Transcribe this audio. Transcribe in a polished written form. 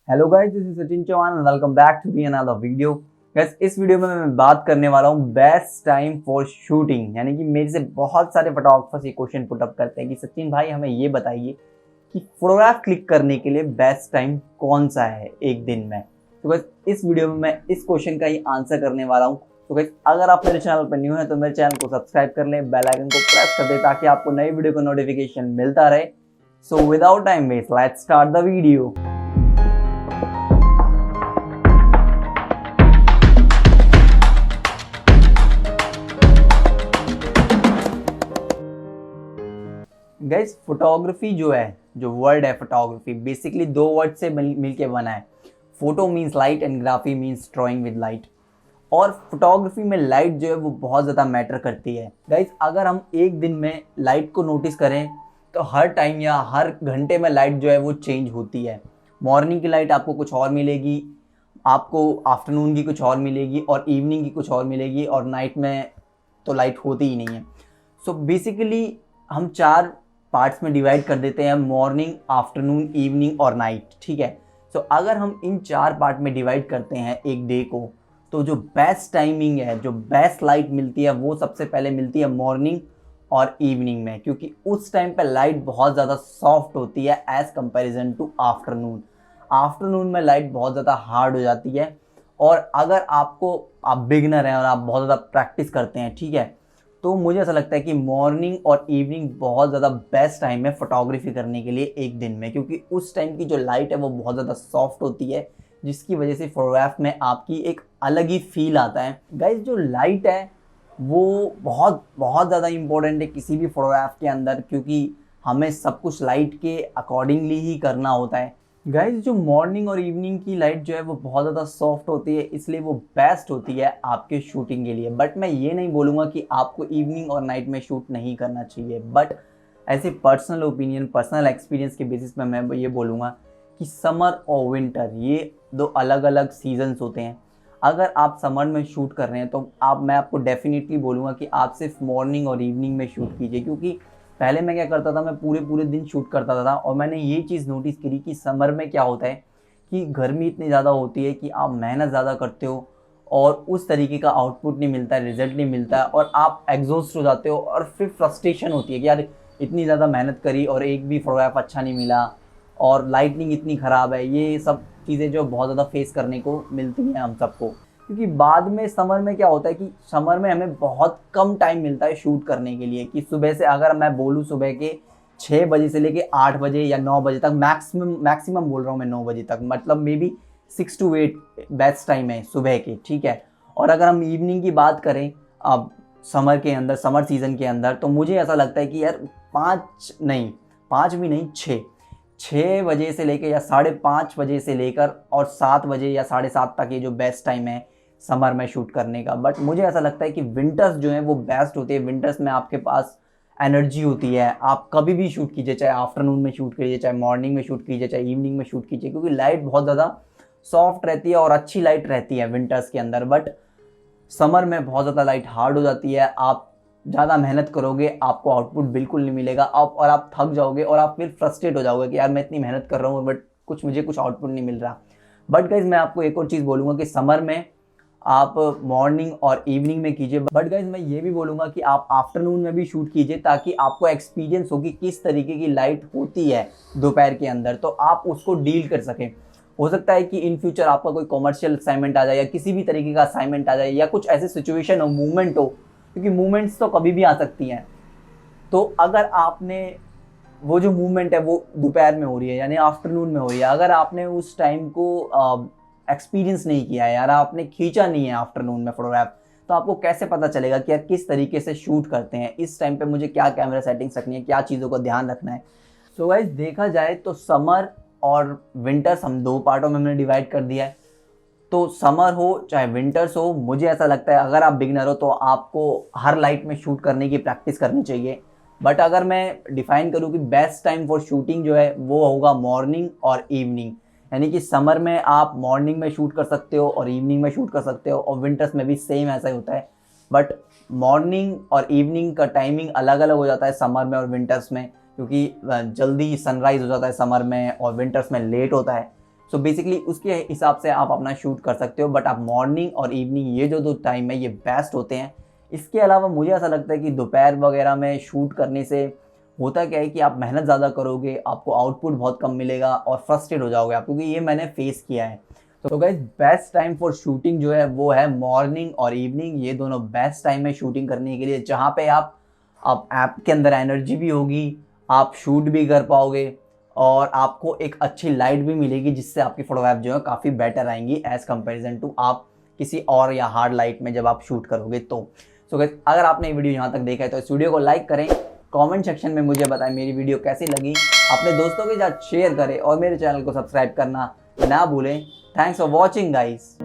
Hello guys, this is Sachin Chauhan and welcome back to another video. Guys, इस video में मैं बात करने वाला हूँ बेस्ट टाइम फॉर शूटिंग। यानी कि मेरे से बहुत सारे फोटोग्राफर्स ये क्वेश्चन पुट अप करते हैं कि सचिन भाई हमें ये बताइए कि फोटोग्राफ क्लिक करने के लिए बेस्ट टाइम कौन सा है एक दिन में। तो गाइस, इस वीडियो में मैं इस क्वेश्चन का ही आंसर करने वाला हूँ। तो गाइस, अगर आप मेरे चैनल पर न्यू है तो मेरे चैनल को सब्सक्राइब कर लें, बेल आइकन को प्रेस कर दें ताकि आपको नई वीडियो का नोटिफिकेशन मिलता रहे। So without time waste, let's start the video. Guys, photography जो है, जो वर्ड है फोटोग्राफी, बेसिकली दो वर्ड से मिलके बना है। Photo means light and graphy means drawing with light. और फोटोग्राफी में लाइट जो है वो बहुत ज़्यादा मैटर करती है। गाइस, अगर हम एक दिन में लाइट को नोटिस करें तो हर टाइम या हर घंटे में लाइट जो है वो चेंज होती है। मॉर्निंग की लाइट आपको कुछ और मिलेगी, आपको आफ्टरनून की कुछ और मिलेगी, और इवनिंग की कुछ और मिलेगी, और नाइट में तो लाइट होती ही नहीं है। सो बेसिकली हम चार पार्ट्स में डिवाइड कर देते हैं, मॉर्निंग, आफ्टरनून, इवनिंग और नाइट। ठीक है। सो अगर हम इन चार पार्ट में डिवाइड करते हैं एक डे को, तो जो बेस्ट टाइमिंग है, जो बेस्ट लाइट मिलती है, वो सबसे पहले मिलती है मॉर्निंग और इवनिंग में, क्योंकि उस टाइम पे लाइट बहुत ज़्यादा सॉफ्ट होती है as comparison to afternoon. Afternoon में लाइट बहुत ज़्यादा हार्ड हो जाती है। और अगर आप बिगनर हैं और आप बहुत ज़्यादा प्रैक्टिस करते हैं, ठीक है, तो मुझे ऐसा लगता है कि मॉर्निंग और इवनिंग बहुत ज़्यादा बेस्ट टाइम है फोटोग्राफी करने के लिए एक दिन में, क्योंकि उस टाइम की जो लाइट है वो बहुत ज़्यादा सॉफ्ट होती है, जिसकी वजह से फोटोग्राफ में आपकी एक अलग ही फील आता है। गाइस, जो लाइट है वो बहुत बहुत ज़्यादा इंपॉर्टेंट है किसी भी फोटोग्राफ के अंदर, क्योंकि हमें सब कुछ लाइट के अकॉर्डिंगली ही करना होता है। गाइस, जो मॉर्निंग और इवनिंग की लाइट जो है वो बहुत ज़्यादा सॉफ्ट होती है, इसलिए वो बेस्ट होती है आपके शूटिंग के लिए। बट मैं ये नहीं बोलूँगा कि आपको इवनिंग और नाइट में शूट नहीं करना चाहिए, बट ऐसे पर्सनल ओपिनियन, पर्सनल एक्सपीरियंस के बेसिस पे मैं ये बोलूँगा कि समर और विंटर ये दो अलग अलग सीजन्स होते हैं। अगर आप समर में शूट कर रहे हैं तो मैं आपको डेफिनेटली बोलूँगा कि आप सिर्फ मॉर्निंग और इवनिंग में शूट कीजिए, क्योंकि पहले मैं क्या करता था, मैं पूरे पूरे दिन शूट करता था, और मैंने ये चीज़ नोटिस करी कि समर में क्या होता है कि गर्मी इतनी ज़्यादा होती है कि आप मेहनत ज़्यादा करते हो और उस तरीके का आउटपुट नहीं मिलता है, रिजल्ट नहीं मिलता है, और आप एग्जॉस्ट हो जाते हो, और फिर फ्रस्ट्रेशन होती है कि यार इतनी ज़्यादा मेहनत करी और एक भी फोटोग्राफ अच्छा नहीं मिला, और लाइटनिंग इतनी ख़राब है। ये सब चीज़ें जो बहुत ज़्यादा फेस करने को मिलती हैं हम सबको, क्योंकि बाद में समर में क्या होता है कि समर में हमें बहुत कम टाइम मिलता है शूट करने के लिए। कि सुबह से अगर मैं बोलूँ, सुबह के 6 बजे से लेके 8 बजे या 9 बजे तक, मैक्सिमम बोल रहा हूँ मैं 9 बजे तक, मतलब may be 6 to 8 best time है सुबह के। ठीक है। और अगर हम इवनिंग की बात करें अब समर के अंदर, समर सीज़न के अंदर, तो मुझे ऐसा लगता है कि यार 5 भी नहीं, 6 बजे से लेकर या 5:30 बजे से लेकर और 7 बजे या 7:30 तक ये जो बेस्ट टाइम है समर में शूट करने का। बट मुझे ऐसा लगता है कि विंटर्स जो है वो बेस्ट होती है। विंटर्स में आपके पास एनर्जी होती है, आप कभी भी शूट कीजिए, चाहे आफ्टरनून में शूट कीजिए, चाहे मॉर्निंग में शूट कीजिए, चाहे इवनिंग में शूट कीजिए, क्योंकि लाइट बहुत ज़्यादा सॉफ्ट रहती है और अच्छी लाइट रहती है विंटर्स के अंदर। बट समर में बहुत ज़्यादा लाइट हार्ड हो जाती है, आप ज़्यादा मेहनत करोगे, आपको आउटपुट बिल्कुल नहीं मिलेगा, आप थक जाओगे और आप फिर फ्रस्ट्रेट हो जाओगे कि यार मैं इतनी मेहनत कर रहा हूँ बट मुझे कुछ आउटपुट नहीं मिल रहा। बट गाइज, मैं आपको एक और चीज़ बोलूँगा कि समर में आप मॉर्निंग और इवनिंग में कीजिए, बट गाइज मैं ये भी बोलूँगा कि आप आफ्टरनून में भी शूट कीजिए, ताकि आपको एक्सपीरियंस हो कि किस तरीके की लाइट होती है दोपहर के अंदर, तो आप उसको डील कर सकें। हो सकता है कि इन फ्यूचर आपका कोई कॉमर्शियल असाइनमेंट आ जाए या किसी भी तरीके का असाइनमेंट आ जाए, या कुछ ऐसे सिचुएशन हो, मूवमेंट हो, क्योंकि मूवमेंट्स तो कभी भी आ सकती हैं। तो अगर आपने वो जो मूवमेंट है वो दोपहर में हो रही है, यानी आफ्टरनून में हो रही है, अगर आपने उस टाइम को एक्सपीरियंस नहीं किया है, यार आपने खींचा नहीं है आफ्टरनून में फोटोग्राफ, तो आपको कैसे पता चलेगा कि यार किस तरीके से शूट करते हैं, इस टाइम पे मुझे क्या कैमरा सेटिंग्स रखनी है, क्या चीज़ों का ध्यान रखना है। सो गाइस, देखा जाए तो समर और विंटर्स हम दो पार्टों में हमने डिवाइड कर दिया है। तो समर हो चाहे विंटर्स हो, मुझे ऐसा लगता है अगर आप बिगनर हो तो आपको हर लाइट में शूट करने की प्रैक्टिस करनी चाहिए। बट अगर मैं डिफाइन करूँ कि बेस्ट टाइम फॉर शूटिंग जो है वो होगा मॉर्निंग और इवनिंग, यानी कि समर में आप मॉर्निंग में शूट कर सकते हो और इवनिंग में शूट कर सकते हो, और विंटर्स में भी सेम ऐसा ही होता है। बट मॉर्निंग और इवनिंग का टाइमिंग अलग अलग हो जाता है समर में और विंटर्स में, क्योंकि जल्दी सनराइज हो जाता है समर में और विंटर्स में लेट होता है। सो बेसिकली उसके हिसाब से आप अपना शूट कर सकते हो। बट आप मॉर्निंग और इवनिंग ये जो दो टाइम है ये बेस्ट होते हैं। इसके अलावा मुझे ऐसा लगता है कि दोपहर वगैरह में शूट करने से होता क्या है कि आप मेहनत ज़्यादा करोगे, आपको आउटपुट बहुत कम मिलेगा और फ्रस्ट्रेट हो जाओगे आप, क्योंकि ये मैंने फेस किया है। तो guys best time for shooting जो है वो है मॉर्निंग और इवनिंग। ये दोनों बेस्ट टाइम है शूटिंग करने के लिए, जहाँ पे आप ऐप के अंदर एनर्जी भी होगी, आप शूट भी कर पाओगे और आपको एक अच्छी लाइट भी मिलेगी, जिससे आपकी फोटोग्राफ जो है काफ़ी बेटर आएंगी एज़ कंपेरिजन टू आप किसी और या हार्ड लाइट में जब आप शूट करोगे तो। सो गाइस अगर आपने ये वीडियो यहाँ तक देखा है तो इस वीडियो को लाइक करें, कमेंट सेक्शन में मुझे बताएं मेरी वीडियो कैसी लगी, अपने दोस्तों के साथ शेयर करें और मेरे चैनल को सब्सक्राइब करना ना भूलें। Thanks for watching guys.